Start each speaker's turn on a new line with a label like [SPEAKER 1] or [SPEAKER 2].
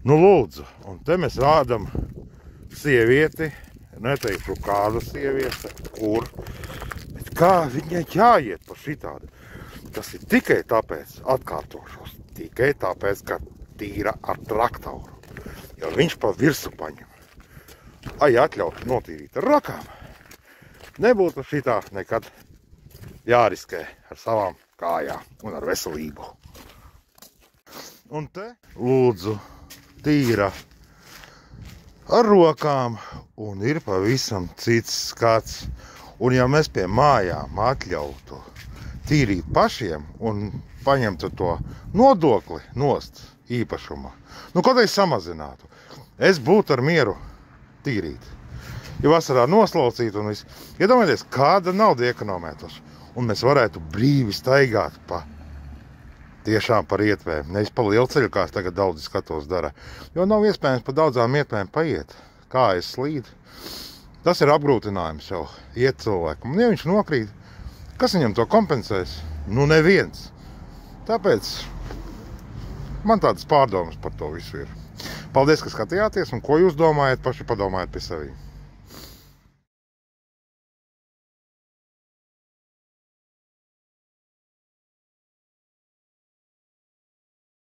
[SPEAKER 1] Nu, lūdzu, un te mēs rādam sievieti, neteikšu kādu sievieti, kur, bet kā viņai jāiet pa šitādu. Tas ir tikai tāpēc, atkārtošos, tikai tāpēc, ka tīra ar traktoru. Jo viņš pa virsu paņem. Ai atļautu notīrīt ar rokām. Nebūtu šitā nekad jāriskē ar savām kājām un ar veselību. Un te lūdzu tīra ar rokām un ir pavisam cits skats. Un ja mēs pie mājām atļautu tīrīt pašiem un paņemtu to nodokli nost īpašuma, nu kaut vai samazinātu, es būtu ar mieru tīrīt. Ja vasarā noslaucīt un viss, iedomājieties, kāda nauda ekonomētos. Un mēs varētu brīvi staigāt tiešām par ietvēm, nevis pa lielceļu, kā tagad daudzi skatos dara. Jo nav iespējams pa daudzām ietvēm paiet, kā es slīdu. Tas ir apgrūtinājums jau iet cilvēkam. Un ja viņš nokrīt, kas viņam to kompensēs? Nu neviens. Tāpēc man tādas pārdomas par to visu ir. Paldies, ka skatījāties, un ko jūs domājat, paši padomājiet pie sevi.